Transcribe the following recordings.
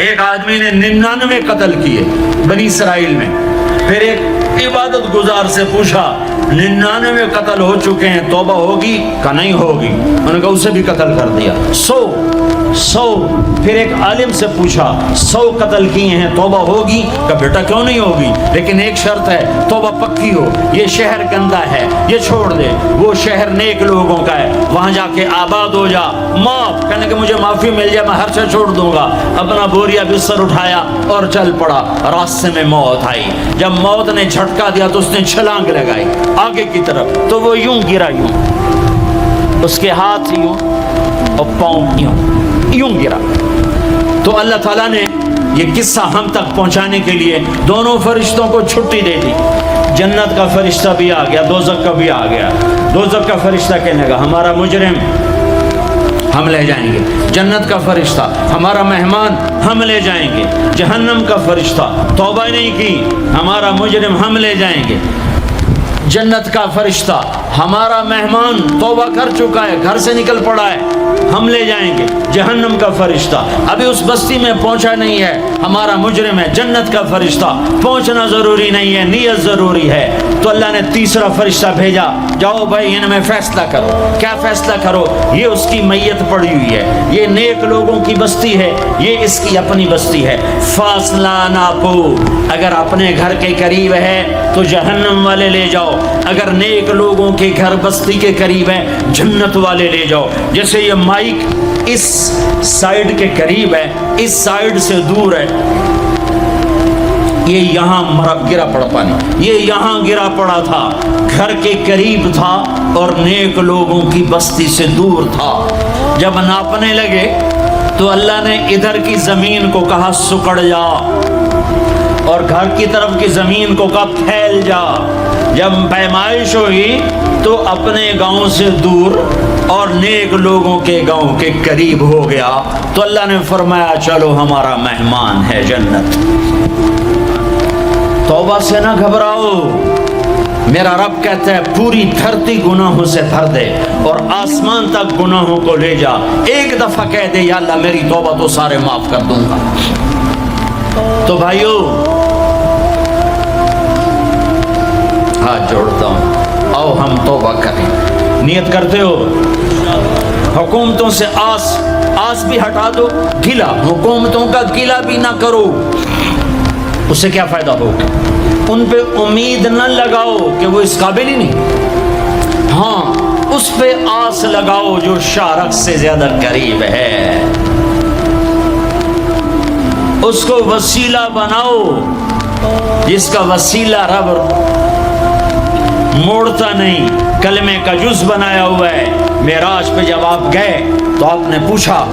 ایک آدمی نے 99 قتل کیے بنی اسرائیل میں. پھر ایک عبادت گزار سے پوچھا 99 قتل ہو چکے ہیں, توبہ ہوگی کہ نہیں ہوگی؟ انہوں نے کہا اسے بھی قتل کر دیا. 100. پھر ایک عالم سے پوچھا 100 قتل کیے ہیں, توبہ ہوگی؟ کہ بیٹا کیوں نہیں ہوگی, لیکن ایک شرط ہے, توبہ پکی ہو. یہ شہر گندا ہے, یہ چھوڑ دے. وہ شہر نیک لوگوں کا ہے, وہاں جا کے آباد ہو جا. معاف کہنے کہ مجھے معافی مل جائے میں ہر سے چھوڑ دوں گا. اپنا بوریا بستر اٹھایا اور چل پڑا. راستے میں موت آئی. جب موت نے جھٹکا دیا تو اس نے چھلانگ لگائی آگے کی طرف, تو وہ یوں گرا, یوں اس کے ہاتھ یوں اور پاؤں یوں گرا. تو اللہ تعالیٰ نے یہ قصہ ہم تک پہنچانے کے لیے دونوں فرشتوں کو چھٹی دے دی. جنت کا فرشتہ بھی آ گیا, دوزخ کا بھی آ گیا. دوزخ کا فرشتہ کہنے لگا ہمارا مجرم ہم لے جائیں گے. جنت کا فرشتہ ہمارا مہمان ہم لے جائیں گے. جہنم کا فرشتہ توبہ نہیں کی ہمارا مجرم ہم لے جائیں گے. جنت کا فرشتہ ہمارا مہمان توبہ کر چکا ہے, گھر سے نکل پڑا ہے, ہم لے جائیں گے. جہنم کا فرشتہ ابھی اس بستی میں پہنچا نہیں ہے, ہمارا مجرم ہے. جنت کا فرشتہ پہنچنا ضروری نہیں ہے, نیت ضروری ہے. تو اللہ نے تیسرا فرشتہ بھیجا, جاؤ بھائی ان میں فیصلہ کرو. کیا فیصلہ کرو؟ یہ اس کی میت پڑی ہوئی ہے, یہ نیک لوگوں کی بستی ہے, یہ اس کی اپنی بستی ہے. فاصلہ ناپو, اگر اپنے گھر کے قریب ہے تو جہنم والے لے جاؤ, اگر نیک لوگوں کے گھر بستی کے قریب ہے جنت والے لے جاؤ. جیسے یہ مائک اس سائیڈ کے قریب ہے, اس سائیڈ سے دور ہے, یہ یہاں گرا پڑا پانی, یہ یہاں گرا پڑا تھا, گھر کے قریب تھا اور نیک لوگوں کی بستی سے دور تھا. جب ناپنے لگے تو اللہ نے ادھر کی زمین کو کہا سکڑ جا, اور گھر کی طرف کی زمین کو کہا پھیل جا. جب پیمائش ہوئی تو اپنے گاؤں سے دور اور نیک لوگوں کے گاؤں کے قریب ہو گیا. تو اللہ نے فرمایا چلو ہمارا مہمان ہے جنت. توبہ سے نہ گھبراؤ, میرا رب کہتا ہے پوری دھرتی گناہوں سے بھر دے اور آسمان تک گناہوں کو لے جا. ایک دفعہ کہہ دے یا اللہ میری توبہ تو سارے معاف کر دوں گا. تو بھائیو ہاتھ جوڑتا ہوں, آؤ ہم توبہ کریں. نیت کرتے ہو؟ حکومتوں سے آس بھی ہٹا دو, گلا حکومتوں کا گلا بھی نہ کرو, اس سے کیا فائدہ ہوگا؟ ان پہ امید نہ لگاؤ کہ وہ اس قابل ہی نہیں. ہاں اس پہ آس لگاؤ جو شارق سے زیادہ قریب ہے, اس کو وسیلہ بناؤ جس کا وسیلہ رب موڑتا نہیں, کلمے کا جز بنایا ہوا ہے. معراج پہ جب آپ گئے تو آپ نے پوچھا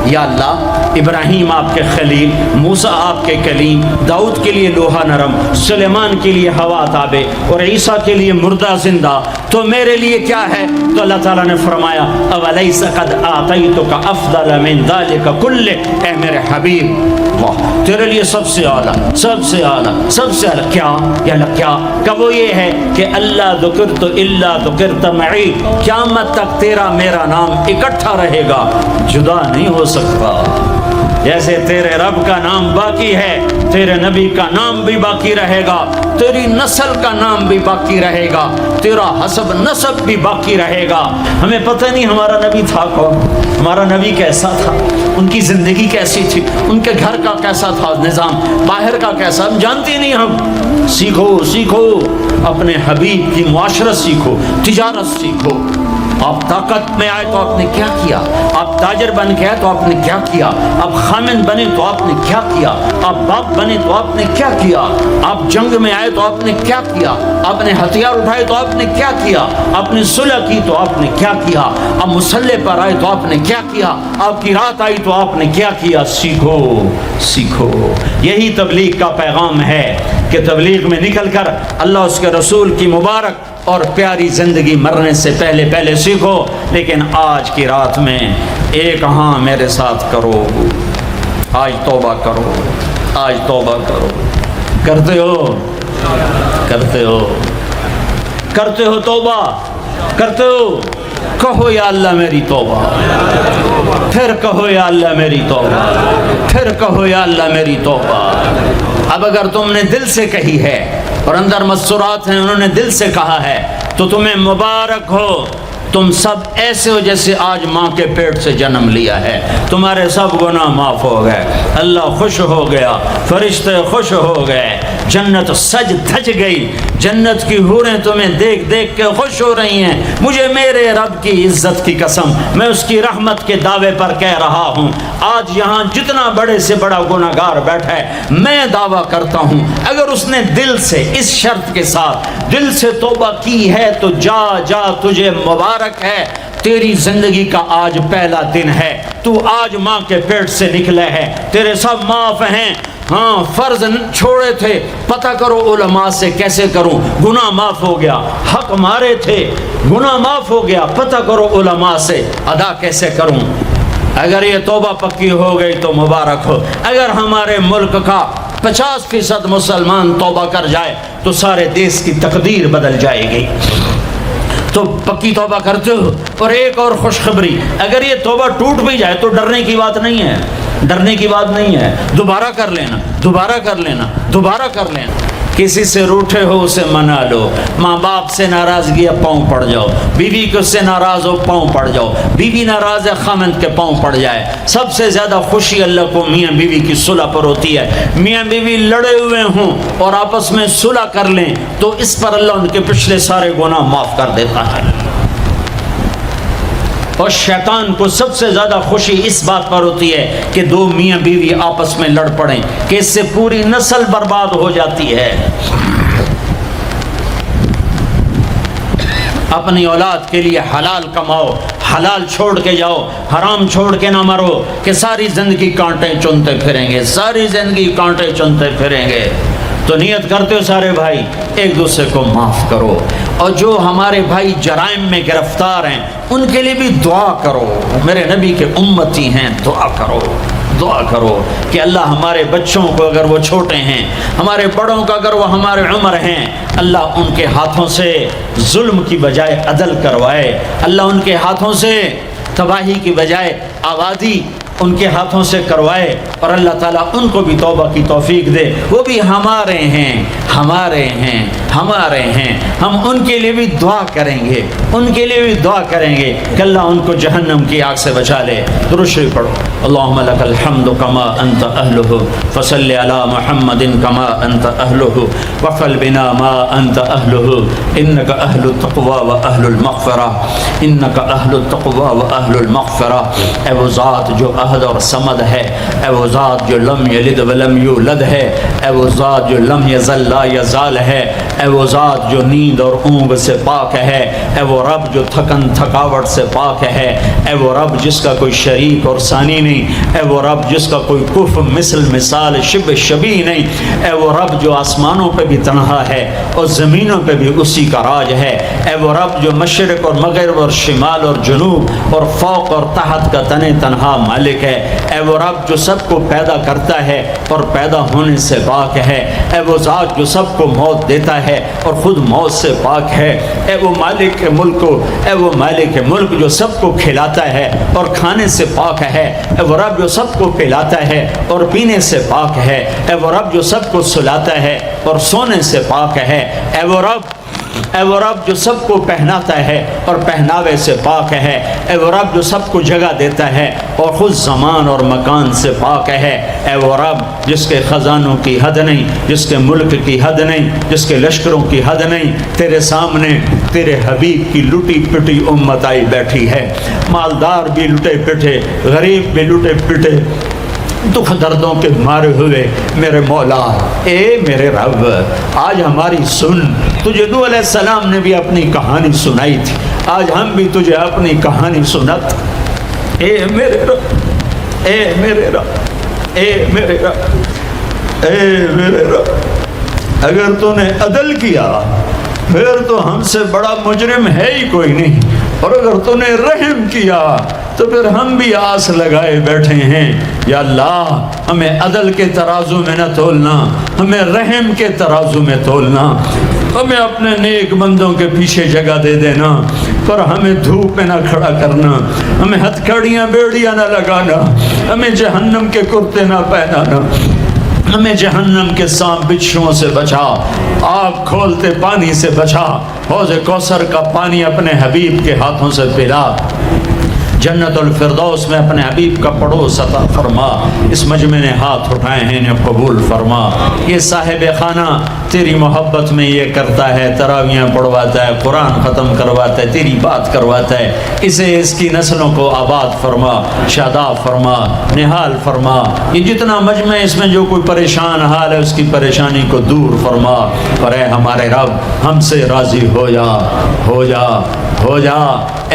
یا اللہ ابراہیم آپ کے خلیل, موسیٰ آپ کے کلیم, داؤد کے لیے لوہا نرم, سلیمان کے لیے ہوا تابع اور عیسیٰ کے لیے مردہ زندہ, تو میرے لیے کیا ہے؟ تو اللہ تعالیٰ نے فرمایا اولیس قد آتیتک افضل من ذلک کلہ, اے میرے حبیب واہ تیرے لیے سب سے اعلیٰ, سب سے اعلیٰ, سب سے اعلیٰ کیا یا اللہ کیا؟ کہ وہ یہ ہے کہ اللہ ذکرت الا ذکرت معی, قیامت تک تیرا میرا نام اکٹھا رہے گا, جدا نہیں ہو سکتا. جیسے تیرے رب کا نام باقی ہے تیرے نبی کا نام بھی باقی رہے گا, تیری نسل کا نام بھی باقی رہے گا, تیرا حسب نسب بھی باقی رہے گا. ہمیں پتہ نہیں ہمارا نبی تھا کون, ہمارا نبی کیسا تھا, ان کی زندگی کیسی تھی, ان کے گھر کا کیسا تھا نظام, باہر کا کیسا, ہم جانتے نہیں. ہم سیکھو اپنے حبیب کی معاشرت سیکھو, تجارت سیکھو. آپ طاقت میں آئے تو آپ نے کیا کیا, آپ تاجر بن کے آئے تو آپ نے کیا کیا, آپ خامن بنے تو آپ نے کیا کیا, آپ باپ بنے تو آپ نے کیا کیا, آپ جنگ میں آئے تو آپ نے کیا کیا, آپ نے ہتھیار اٹھائے تو آپ نے کیا کیا, آپ نے صلح کی تو آپ نے کیا کیا, آپ مسلح پر آئے تو آپ نے کیا کیا, آپ کی رات آئی تو آپ نے کیا کیا. سیکھو. یہی تبلیغ کا پیغام ہے کہ تبلیغ میں نکل کر اللہ اس کے رسول کی مبارک اور پیاری زندگی مرنے سے پہلے سیکھو. لیکن آج کی رات میں ایک ہاں میرے ساتھ کرو, آج توبہ کرو, آج توبہ کرو. کرتے ہو توبہ, کرتے ہو کہو یا اللہ میری توبہ، پھر کہو یا اللہ میری توبہ، پھر کہو یا اللہ میری توبہ۔ اب اگر تم نے دل سے کہی ہے اور اندر مسرات ہیں، انہوں نے دل سے کہا ہے، تو تمہیں مبارک ہو، تم سب ایسے ہو جیسے آج ماں کے پیٹ سے جنم لیا ہے، تمہارے سب گناہ معاف ہو گئے، اللہ خوش ہو گیا، فرشتے خوش ہو گئے، جنت سج دھج گئی، جنت کی حوریں تمہیں دیکھ دیکھ کے خوش ہو رہی ہیں۔ مجھے میرے رب کی عزت کی قسم، میں اس کی رحمت کے دعوے پر کہہ رہا ہوں، آج یہاں جتنا بڑے سے بڑا گناہگار بیٹھا ہے، میں دعویٰ کرتا ہوں اگر اس نے دل سے اس شرط کے ساتھ دل سے توبہ کی ہے تو جا جا، تجھے مبارک ہے، تیری زندگی کا آج پہلا دن ہے، تو آج ماں کے پیٹ سے نکلے ہے، تیرے سب معاف ہیں۔ ہاں فرض چھوڑے تھے، پتہ کرو علماء سے کیسے کروں، گناہ معاف ہو گیا، حق مارے تھے، گناہ معاف ہو گیا، پتہ کرو علماء سے ادا کیسے کروں۔ اگر یہ توبہ پکی ہو گئی تو مبارک ہو۔ اگر ہمارے ملک کا 50% مسلمان توبہ کر جائے تو سارے دیش کی تقدیر بدل جائے گی۔ تو پکی توبہ کرتے ہو۔ اور ایک اور خوشخبری، اگر یہ توبہ ٹوٹ بھی جائے تو ڈرنے کی بات نہیں ہے، ڈرنے کی بات نہیں ہے، دوبارہ کر لینا، دوبارہ کر لینا، دوبارہ کر لینا۔ کسی سے روٹھے ہو اسے منا لو، ماں باپ سے ناراضگی ہے پاؤں پڑ جاؤ، بیوی کو سے ناراض ہو پاؤں پڑ جاؤ، بیوی ناراض ہے خامند کے پاؤں پڑ جائے۔ سب سے زیادہ خوشی اللہ کو میاں بیوی کی صلح پر ہوتی ہے۔ میاں بیوی لڑے ہوئے ہوں اور آپس میں صلح کر لیں تو اس پر اللہ ان کے پچھلے سارے گناہ معاف کر دیتا ہے۔ اور شیطان کو سب سے زیادہ خوشی اس بات پر ہوتی ہے کہ دو میاں بیوی آپس میں لڑ پڑیں، کہ اس سے پوری نسل برباد ہو جاتی ہے۔ اپنی اولاد کے لیے حلال کماؤ، حلال چھوڑ کے جاؤ، حرام چھوڑ کے نہ مرو کہ ساری زندگی کانٹے چنتے پھریں گے، ساری زندگی کانٹے چنتے پھریں گے۔ تو نیت کرتے ہو سارے بھائی ایک دوسرے کو معاف کرو، اور جو ہمارے بھائی جرائم میں گرفتار ہیں ان کے لیے بھی دعا کرو، میرے نبی کے امتی ہیں، دعا کرو، دعا کرو کہ اللہ ہمارے بچوں کو اگر وہ چھوٹے ہیں، ہمارے بڑوں کا اگر وہ ہمارے عمر ہیں، اللہ ان کے ہاتھوں سے ظلم کی بجائے عدل کروائے، اللہ ان کے ہاتھوں سے تباہی کی بجائے آبادی ان کے ہاتھوں سے کروائے، اور اللہ تعالیٰ ان کو بھی توبہ کی توفیق دے۔ وہ بھی ہمارے ہیں، ہمارے ہیں، ہمارے ہیں، ہم ان کے لیے بھی دعا کریں گے، ان کے لیے بھی دعا کریں گے کہ اللہ ان کو جہنم کی آگ سے بچا لے۔ درود شریف پڑھو۔ اللہم لک الحمد کما انت اہلہ فصل علی محمد کما انت اہلہ وفل بنا ما انت اہلہ انک اہل التقوی و اہل المغفرہ، انک اہل التقوی و اہل المغفرہ۔ اے وہ ذات جو احد اور صمد ہے، اے وہ ذات جو لم یلد ولم یولد ہے، اے وہ ذات جو لم یزل لا یزال ہے، اے وہ ذات جو نیند اور اونگ سے پاک ہے، اے وہ رب جو تھکن تھکاوٹ سے پاک ہے، اے وہ رب جس کا کوئی شریک اور ثانی نہیں، اے وہ رب جس کا کوئی کف مثل مثال شبہ شبیہ نہیں، اے وہ رب جو آسمانوں پہ بھی تنہا ہے اور زمینوں پہ بھی اسی کا راج ہے، اے وہ رب جو مشرق اور مغرب اور شمال اور جنوب اور فوق اور تحت کا تنہا مالک ہے، اے وہ رب جو سب کو پیدا کرتا ہے اور پیدا ہونے سے پاک ہے، اے وہ ذات جو سب کو موت دیتا ہے اور خود موت سے پاک ہے، اے وہ مالک ملک، اے وہ مالک ملک جو سب کو کھلاتا ہے اور کھانے سے پاک ہے، اے وہ رب جو سب کو پلاتا ہے اور پینے سے پاک ہے، اے وہ رب جو سب کو سلاتا ہے اور سونے سے پاک ہے، اے وہ رب جو سب کو پہناتا ہے اور پہناوے سے پاک ہے، اے وہ رب جو سب کو جگہ دیتا ہے اور خود زمان اور مکان سے پاک ہے، اے وہ رب جس کے خزانوں کی حد نہیں، جس کے ملک کی حد نہیں، جس کے لشکروں کی حد نہیں، تیرے سامنے تیرے حبیب کی لٹی پٹی امت آئی بیٹھی ہے، مالدار بھی لٹے پٹے، غریب بھی لٹے پٹے، دکھ دردوں کے مارے ہوئے میرے مولا، اے میرے رب آج ہماری سن۔ تجھے نوح علیہ السلام نے بھی اپنی کہانی سنائی تھی، آج ہم بھی تجھے اپنی کہانی سنت۔ اے میرے رب، اے میرے رب، اے میرے رب، اے میرے رب، اگر تو نے عدل کیا پھر تو ہم سے بڑا مجرم ہے ہی کوئی نہیں۔ اور اگر تو نے رحم کیا تو پھر ہم بھی آس لگائے بیٹھے ہیں، یا اللہ ہمیں عدل کے ترازو میں نہ تولنا، ہمیں رحم کے ترازو میں تولنا، ہمیں اپنے نیک بندوں کے پیچھے جگہ دے دینا، پر ہمیں دھوپ میں نہ کھڑا کرنا، ہمیں ہتھکڑیاں بیڑیاں نہ لگانا، ہمیں جہنم کے کرتے نہ پہنانا، ہمیں جہنم کے سانپ بچھوؤں سے بچا، آگ کھولتے پانی سے بچا، حوض کوثر کا پانی اپنے حبیب کے ہاتھوں سے پلا، جنت الفردوس میں اپنے حبیب کا پڑوس عطا فرما، اس مجمع نے ہاتھ اٹھائے ہیں انہیں قبول فرما۔ یہ صاحب خانہ تیری محبت میں یہ کرتا ہے، تراویاں پڑھواتا ہے، قرآن ختم کرواتا ہے، تیری بات کرواتا ہے، اسے اس کی نسلوں کو آباد فرما، شاداب فرما، نہال فرما۔ یہ جتنا مجمع اس میں جو کوئی پریشان حال ہے اس کی پریشانی کو دور فرما، اور اے ہمارے رب ہم سے راضی ہو جا، ہو جا، ہو جا۔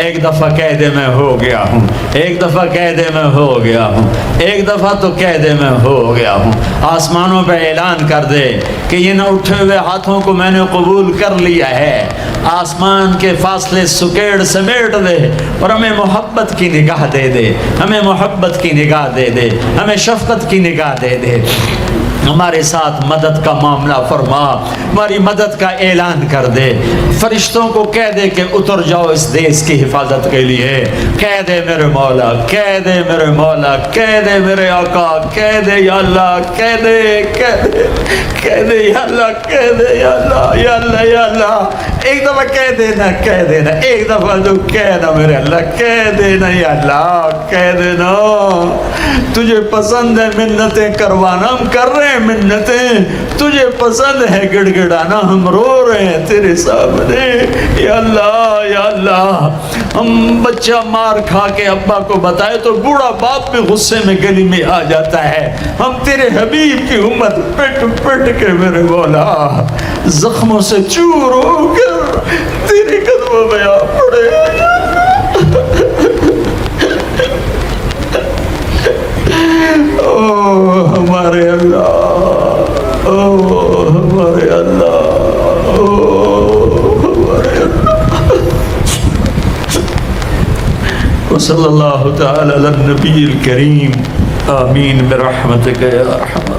ایک دفعہ کہہ دے میں ہو گیا ہوں، ایک دفعہ کہہ دے میں ہو گیا ہوں، ایک دفعہ تو کہہ دے میں ہو گیا ہوں۔ آسمانوں پہ اعلان کر دے کہ یہ نہ اٹھے ہوئے ہاتھوں کو میں نے قبول کر لیا ہے، آسمان کے فاصلے سکیڑ سمیٹ دے اور ہمیں محبت کی نگاہ دے دے، ہمیں محبت کی نگاہ دے دے، ہمیں شفقت کی نگاہ دے دے، ہمارے ساتھ مدد کا معاملہ فرما، ہماری مدد کا اعلان کر دے، فرشتوں کو کہہ دے کہ اتر جاؤ اس دیس کی حفاظت کے لیے، کہہ دے میرے مولا، کہہ دے میرے مولا، کہہ دے میرے آقا، کہہ دے یا اللہ، کہہ دے، کہہ دے، کہہ دے یا اللہ، کہہ دے یا اللہ، یا اللہ، یا اللہ۔ ایک دفعہ کہہ دینا، کہہ دینا، ایک دفعہ تو کہنا میرے اللہ، کہہ دینا یا اللہ، کہہ دینا۔ تجھے پسند ہے منتیں کروانا، ہم کر رہے ہیں منتیں، تجھے پسند ہے گڑ گڑانا، ہم رو رہے ہیں تیرے سامنے، یا اللہ، یا اللہ۔ ہم بچہ مار کھا کے ابا کو بتائے تو بوڑھا باپ بھی غصے میں گلی میں آ جاتا ہے، ہم تیرے حبیب کی امت پٹ پٹ کے میرے مولا زخموں سے چور ہو کر تیرے قدموں میں آ پڑے۔ او ہمارے اللہ، او ہمارے اللہ، او ہمارے اللہ۔ وصلی اللہ تعالی علی النبی الکریم، آمین برحمتک یا ارحم۔